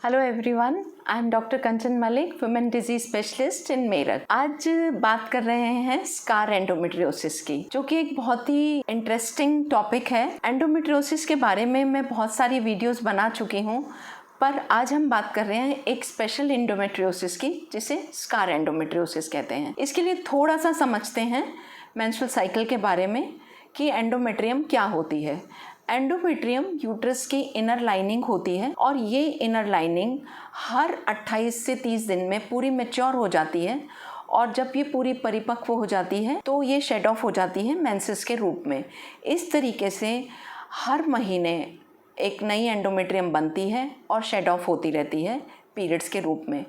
Hello everyone, I am doctor Kanchan Malik, women disease specialist in Meerut. आज बात कर रहे हैं स्कार एंडोमेट्रियोसिस की, जो कि एक बहुत ही इंटरेस्टिंग टॉपिक है। एंडोमेट्रियोसिस के बारे में मैं बहुत सारी वीडियोस बना चुकी हूँ, पर आज हम बात कर रहे हैं एक स्पेशल एंडोमेट्रियोसिस की, जिसे स्कार एंडोमेट्रियोसिस कहते हैं। इसके लिए थोड़ा सा समझते हैं मेंस्ट्रुअल साइकिल के बारे में कि एंडोमेट्रियम क्या होती है। एंडोमेट्रियम यूट्रस की इनर लाइनिंग होती है और ये इनर लाइनिंग हर 28 से 30 दिन में पूरी मैच्योर हो जाती है, और जब ये पूरी परिपक्व हो जाती है तो ये शेड ऑफ हो जाती है मेंसेस के रूप में। इस तरीके से हर महीने एक नई एंडोमेट्रियम बनती है और शेड ऑफ होती रहती है पीरियड्स के रूप में।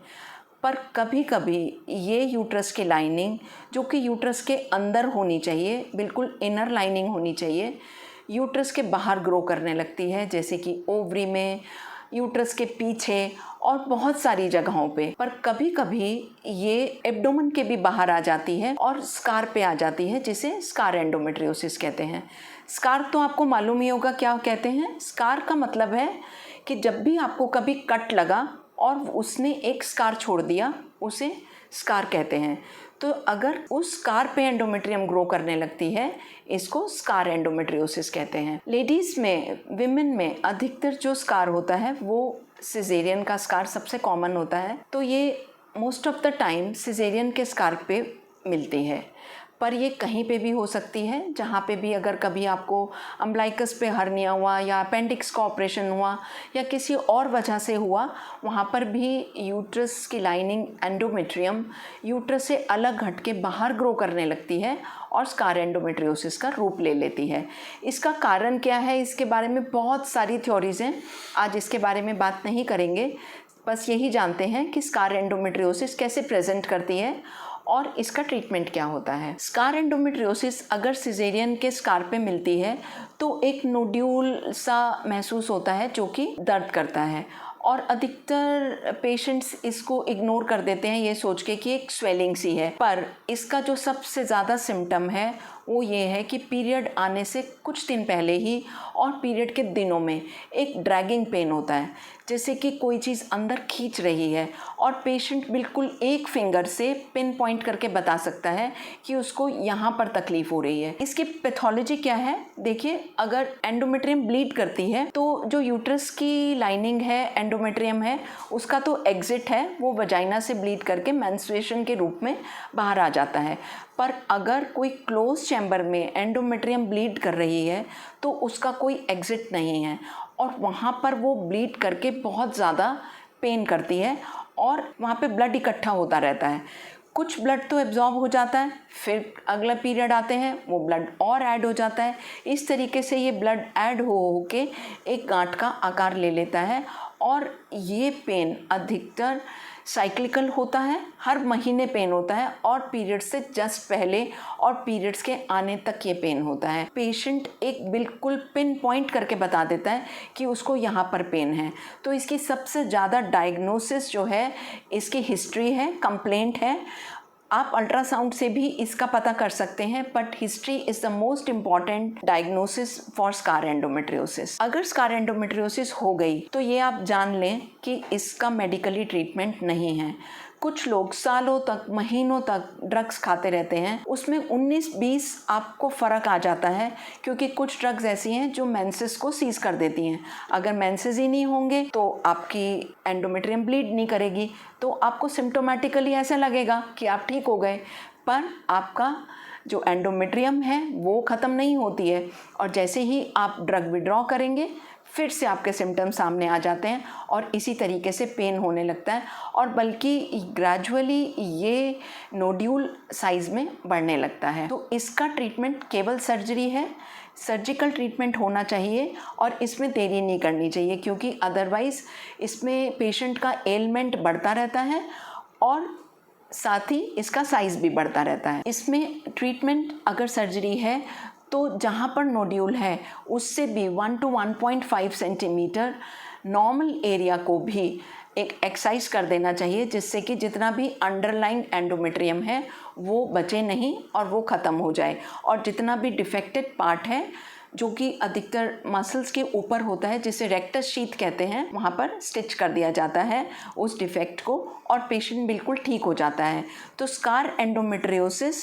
पर कभी कभी ये यूट्रस की लाइनिंग, जो कि यूट्रस के अंदर होनी चाहिए, बिल्कुल इनर लाइनिंग होनी चाहिए, यूट्रस के बाहर ग्रो करने लगती है, जैसे कि ओवरी में, यूट्रस के पीछे और बहुत सारी जगहों पे। पर कभी कभी ये एब्डोमेन के भी बाहर आ जाती है और स्कार पे आ जाती है, जिसे स्कार एंडोमेट्रियोसिस कहते हैं। स्कार तो आपको मालूम ही होगा क्या कहते हैं। स्कार का मतलब है कि जब भी आपको कभी कट लगा और उसने एक स्कार छोड़ दिया, उसे स्कार कहते हैं। तो अगर उस स्कार पे एंडोमेट्रियम ग्रो करने लगती है, इसको स्कार एंडोमेट्रियोसिस कहते हैं। लेडीज़ में, विमेन में अधिकतर जो स्कार होता है वो सिजेरियन का स्कार सबसे कॉमन होता है। तो ये most of the time caesarean के स्कार पे मिलती है, पर ये कहीं पे भी हो सकती है। जहाँ पे भी अगर कभी आपको अम्बलाइकस पे हर्निया हुआ या अपेंडिक्स का ऑपरेशन हुआ या किसी और वजह से हुआ, वहाँ पर भी यूट्रस की लाइनिंग एंडोमेट्रियम यूट्रस से अलग हट के बाहर ग्रो करने लगती है और स्कार एंडोमेट्रियोसिस का रूप ले लेती है। इसका कारण क्या है, इसके बारे में बहुत सारी थ्योरीज़ हैं। आज इसके बारे में बात नहीं करेंगे, बस यही जानते हैं कि स्कार एंडोमेट्रियोसिस कैसे प्रेजेंट करती है और इसका ट्रीटमेंट क्या होता है। स्कार एंडोमेट्रियोसिस अगर सिजेरियन के स्कार पे मिलती है तो एक नोड्यूल सा महसूस होता है, जो कि दर्द करता है, और अधिकतर पेशेंट्स इसको इग्नोर कर देते हैं ये सोच के कि एक स्वेलिंग सी है। पर इसका जो सबसे ज़्यादा सिम्टम है वो ये है कि पीरियड आने से कुछ दिन पहले ही और पीरियड के दिनों में एक ड्रैगिंग पेन होता है, जैसे कि कोई चीज़ अंदर खींच रही है, और पेशेंट बिल्कुल एक फिंगर से पिन पॉइंट करके बता सकता है कि उसको यहाँ पर तकलीफ़ हो रही है। इसकी पैथोलॉजी क्या है, देखिए, अगर एंडोमेट्रियम ब्लीड करती है तो जो यूट्रस की लाइनिंग है, एंडोमेट्रियम है, उसका तो एग्जिट है, वो वजाइना से ब्लीड करके मेंस्ट्रुएशन के रूप में बाहर आ जाता है। पर अगर कोई क्लोज चैम्बर में एंडोमेट्रियम ब्लीड कर रही है तो उसका कोई एग्जिट नहीं है, और वहाँ पर वो ब्लीड करके बहुत ज़्यादा पेन करती है और वहाँ पे ब्लड इकट्ठा होता रहता है। कुछ ब्लड तो एब्जॉर्ब हो जाता है, फिर अगला पीरियड आते हैं वो ब्लड और ऐड हो जाता है। इस तरीके से ये ब्लड ऐड हो के एक गांठ का आकार ले लेता है, और ये पेन अधिकतर साइक्लिकल होता है, हर महीने पेन होता है, और पीरियड से जस्ट पहले और पीरियड्स के आने तक ये पेन होता है। पेशेंट एक बिल्कुल पिन पॉइंट करके बता देता है कि उसको यहाँ पर पेन है। तो इसकी सबसे ज़्यादा डायग्नोसिस जो है, इसकी हिस्ट्री है, कंप्लेंट है। आप अल्ट्रासाउंड से भी इसका पता कर सकते हैं, but history is the most important diagnosis for scar endometriosis. अगर स्कार एंडोमेट्रियोसिस हो गई तो ये आप जान लें कि इसका मेडिकली ट्रीटमेंट नहीं है। कुछ लोग सालों तक, महीनों तक ड्रग्स खाते रहते हैं, उसमें 19-20 आपको फ़र्क आ जाता है, क्योंकि कुछ ड्रग्स ऐसी हैं जो मेंसेस को सीज कर देती हैं। अगर मेंसेस ही नहीं होंगे तो आपकी एंडोमेट्रियम ब्लीड नहीं करेगी, तो आपको सिम्टोमेटिकली ऐसा लगेगा कि आप ठीक हो गए, पर आपका जो एंडोमेट्रियम है वो ख़त्म नहीं होती है, और जैसे ही आप ड्रग विड्रॉ करेंगे फिर से आपके सिम्टम्स सामने आ जाते हैं और इसी तरीके से पेन होने लगता है, और बल्कि ग्रेजुअली ये नोड्यूल साइज़ में बढ़ने लगता है। तो इसका ट्रीटमेंट केवल सर्जरी है, सर्जिकल ट्रीटमेंट होना चाहिए, और इसमें देरी नहीं करनी चाहिए, क्योंकि अदरवाइज़ इसमें पेशेंट का एलमेंट बढ़ता रहता है और साथ ही इसका साइज़ भी बढ़ता रहता है। इसमें ट्रीटमेंट अगर सर्जरी है तो जहाँ पर नोड्यूल है उससे भी 1 to 1.5 सेंटीमीटर नॉर्मल एरिया को भी एक एक्सरसाइज कर देना चाहिए, जिससे कि जितना भी अंडरलाइंग एंडोमेट्रियम है वो बचे नहीं और वो ख़त्म हो जाए, और जितना भी डिफेक्टेड पार्ट है जो कि अधिकतर मसल्स के ऊपर होता है, जिसे रेक्टस शीथ कहते हैं, वहाँ पर स्टिच कर दिया जाता है उस डिफेक्ट को और पेशेंट बिल्कुल ठीक हो जाता है। तो स्कार एंडोमेट्रियोसिस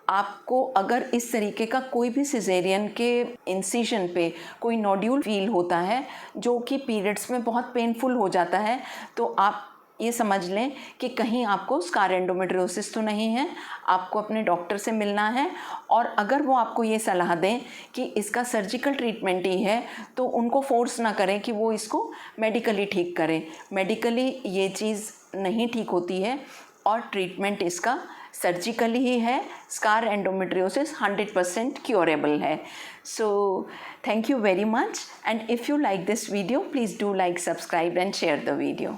आपको अगर इस तरीके का कोई भी सिजेरियन के इंसिजन पे कोई नोड्यूल फील होता है जो कि पीरियड्स में बहुत पेनफुल हो जाता है, तो आप ये समझ लें कि कहीं आपको स्कार एंडोमेट्रियोसिस तो नहीं है। आपको अपने डॉक्टर से मिलना है और अगर वो आपको ये सलाह दें कि इसका सर्जिकल ट्रीटमेंट ही है, तो उनको फोर्स ना करें कि वो इसको मेडिकली ठीक करें। मेडिकली ये चीज़ नहीं ठीक होती है और ट्रीटमेंट इसका सर्जिकली ही है। स्कार एंडोमेट्रियोसिस 100% क्योरेबल है। So thank you very much, and if you like this video, please do like, subscribe and share the video.